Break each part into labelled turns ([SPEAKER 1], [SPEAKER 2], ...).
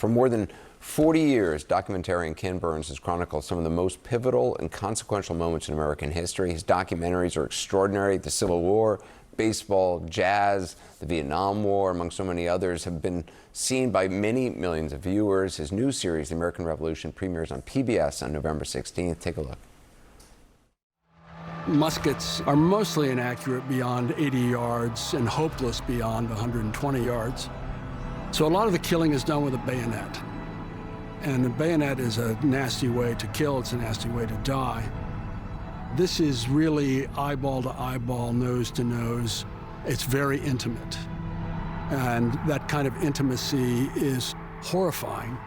[SPEAKER 1] For more than 40 years, documentarian Ken Burns has chronicled some of the most pivotal and consequential moments in American history. His documentaries are extraordinary. The Civil War, baseball, jazz, the Vietnam War, among so many others, have been seen by many millions of viewers. His new series, The American Revolution, premieres on PBS on November 16th. Take a look.
[SPEAKER 2] Muskets are mostly inaccurate beyond 80 yards and hopeless beyond 120 yards. So a lot of the killing is done with a bayonet. And a bayonet is a nasty way to kill, it's a nasty way to die. This is really eyeball to eyeball, nose to nose. It's very intimate. And that kind of intimacy is horrifying.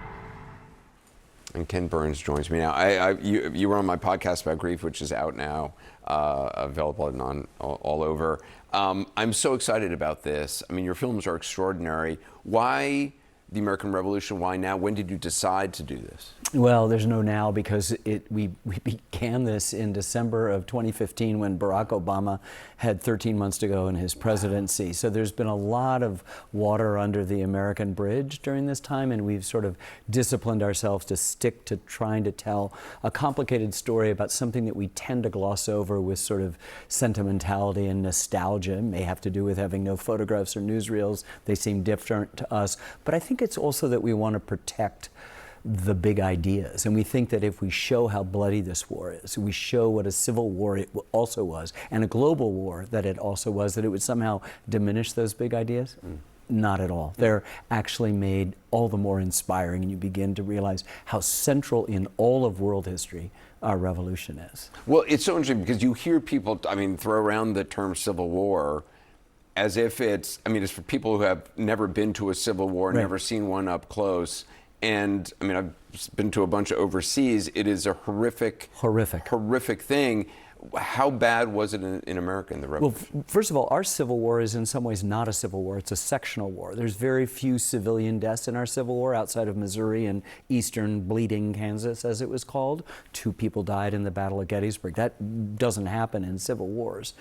[SPEAKER 1] And Ken Burns joins me now. You were on my podcast about grief, which is out now, available on all over. I'm so excited about this. I mean, your films are extraordinary. Why The American Revolution? Why now? When did you decide to do this?
[SPEAKER 3] Well, there's no now because we began this in December of 2015 when Barack Obama had 13 months to go in his presidency. So there's been a lot of water under the American bridge during this time, and we've sort of disciplined ourselves to stick to trying to tell a complicated story about something that we tend to gloss over with sort of sentimentality and nostalgia. It may have to do with having no photographs or newsreels. They seem different to us. But I think it's also that we want to protect the big ideas. And we think that if we show how bloody this war is, we show what a civil war it also was, and a global war that it also was, that it would somehow diminish those big ideas. Not at all. They're actually made all the more inspiring, and you begin to realize how central in all of world history our revolution is.
[SPEAKER 1] Well, it's so interesting because you hear people, throw around the term Civil War as if it's for people who have never been to a Civil War,
[SPEAKER 3] Right.
[SPEAKER 1] never seen one up close. And I've been to a bunch overseas. It is a horrific thing. How bad was it in America in the Revolution?
[SPEAKER 3] Well, first of all, our Civil War is in some ways not a civil war. It's a sectional war. There's very few civilian deaths in our Civil War outside of Missouri and eastern bleeding Kansas, as it was called. 2 people died in the Battle of Gettysburg. That doesn't happen in civil wars.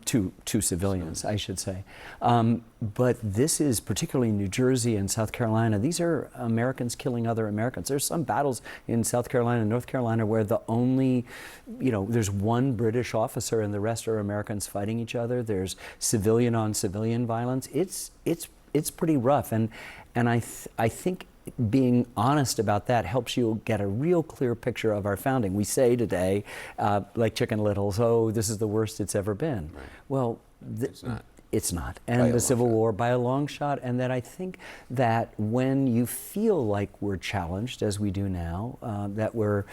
[SPEAKER 3] Two civilians, I should say. But this is particularly New Jersey and South Carolina. These are Americans killing other Americans. There's some battles in South Carolina and North Carolina where the only, there's one British officer and the rest are Americans fighting each other. There's civilian on civilian violence. It's pretty rough. And I think being honest about that helps you get a real clear picture of our founding. We say today, like Chicken Littles, oh, this is the worst it's ever been.
[SPEAKER 1] Right.
[SPEAKER 3] Well,
[SPEAKER 1] it's not.
[SPEAKER 3] It's not. And the Civil War by a long shot. And that I think that when you feel like we're challenged, as we do now, that we're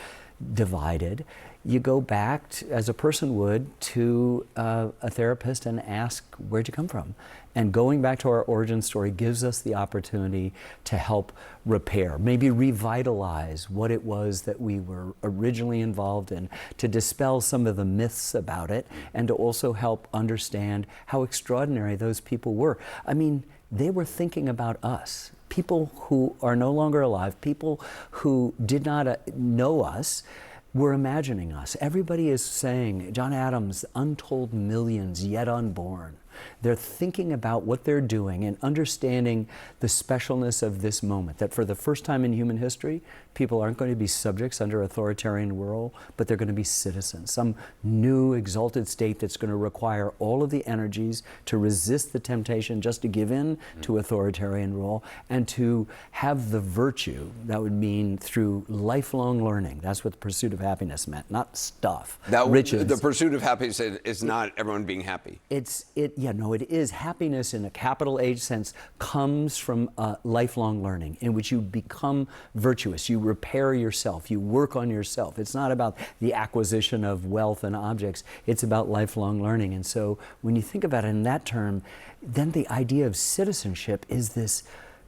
[SPEAKER 3] divided, you go back, as a person would, to a therapist and ask, where'd you come from? And going back to our origin story gives us the opportunity to help repair, maybe revitalize what it was that we were originally involved in, to dispel some of the myths about it, and to also help understand how extraordinary those people were. They were thinking about us. People who are no longer alive, people who did not know us, were imagining us. Everybody is saying, John Adams, untold millions yet unborn. They're thinking about what they're doing and understanding the specialness of this moment, that for the first time in human history, people aren't going to be subjects under authoritarian rule, but they're going to be citizens, some new exalted state that's going to require all of the energies to resist the temptation just to give in to authoritarian rule, and to have the virtue that would mean through lifelong learning. That's what the pursuit of happiness meant, not stuff. Riches.
[SPEAKER 1] The pursuit of happiness is not everyone being happy.
[SPEAKER 3] It is. Happiness in a capital H sense comes from lifelong learning, in which you become virtuous. You repair yourself. You work on yourself. It's not about the acquisition of wealth and objects. It's about lifelong learning. And so when you think about it in that term, then the idea of citizenship is this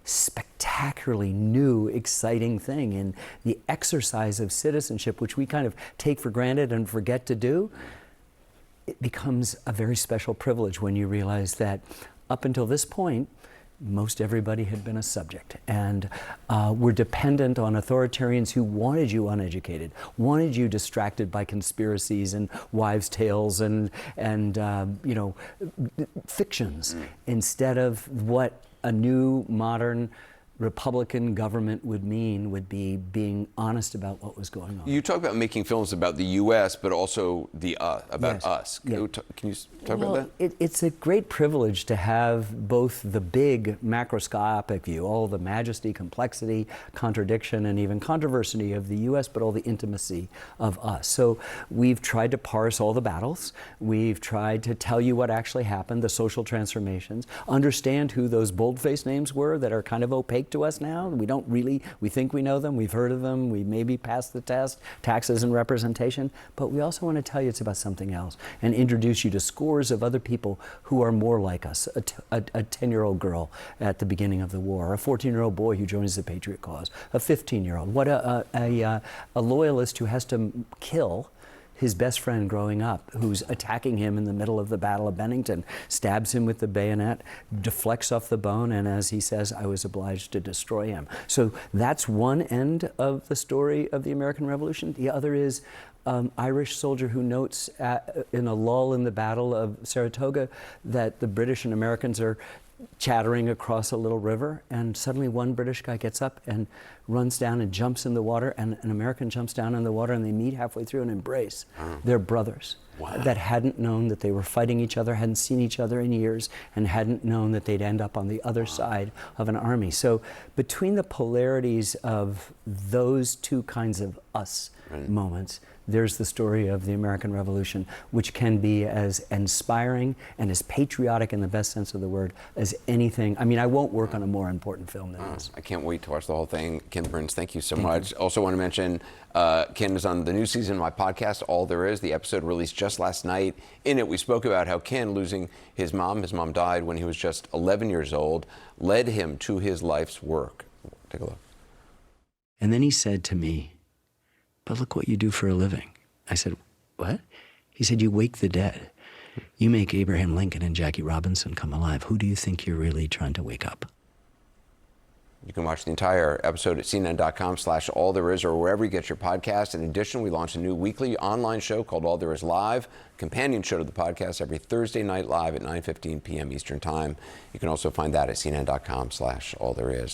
[SPEAKER 3] spectacularly new, exciting thing. And the exercise of citizenship, which we kind of take for granted and forget to do, it becomes a very special privilege when you realize that up until this point, most everybody had been a subject, and were dependent on authoritarians who wanted you uneducated, wanted you distracted by conspiracies and wives' tales and fictions, instead of what a new, modern Republican government would mean would be being honest about what was going on.
[SPEAKER 1] You talk about making films about the U.S., but also about
[SPEAKER 3] Yes.
[SPEAKER 1] us.
[SPEAKER 3] Yeah.
[SPEAKER 1] Can you talk about that?
[SPEAKER 3] It's a great privilege to have both the big macroscopic view, all the majesty, complexity, contradiction, and even controversy of the U.S., but all the intimacy of us. So we've tried to parse all the battles. We've tried to tell you what actually happened, the social transformations, understand who those boldface names were that are kind of opaque to us now. We think we know them, we've heard of them, we maybe passed the test, taxes and representation, but we also want to tell you it's about something else and introduce you to scores of other people who are more like us. A 10-year-old girl at the beginning of the war, a 14-year-old boy who joins the Patriot cause, a 15-year-old, a loyalist who has to kill his best friend growing up, who's attacking him in the middle of the Battle of Bennington, stabs him with the bayonet, deflects off the bone, and as he says, I was obliged to destroy him. So that's one end of the story of the American Revolution. The other is Irish soldier who notes in a lull in the Battle of Saratoga that the British and Americans are chattering across a little river, and suddenly one British guy gets up and runs down and jumps in the water, and an American jumps down in the water, and they meet halfway through and embrace. They're brothers that hadn't known that they were fighting each other, hadn't seen each other in years, and hadn't known that they'd end up on the other side of an army. So between the polarities of those two kinds of us moments, there's the story of the American Revolution, which can be as inspiring and as patriotic in the best sense of the word as anything. I mean, I won't work on a more important film than this.
[SPEAKER 1] I can't wait to watch the whole thing. Ken Burns, thank you so much. Also want to mention, Ken is on the new season of my podcast, All There Is. The episode released just last night. In it, we spoke about how Ken, losing his mom died when he was just 11 years old, led him to his life's work. Take a look.
[SPEAKER 3] And then he said to me, but look what you do for a living. I said, what? He said, you wake the dead. You make Abraham Lincoln and Jackie Robinson come alive. Who do you think you're really trying to wake up?
[SPEAKER 1] You can watch the entire episode at CNN.com/allthereis or wherever you get your podcast. In addition, we launched a new weekly online show called All There Is Live, companion show to the podcast every Thursday night live at 9:15 p.m. Eastern Time. You can also find that at CNN.com/allthereis.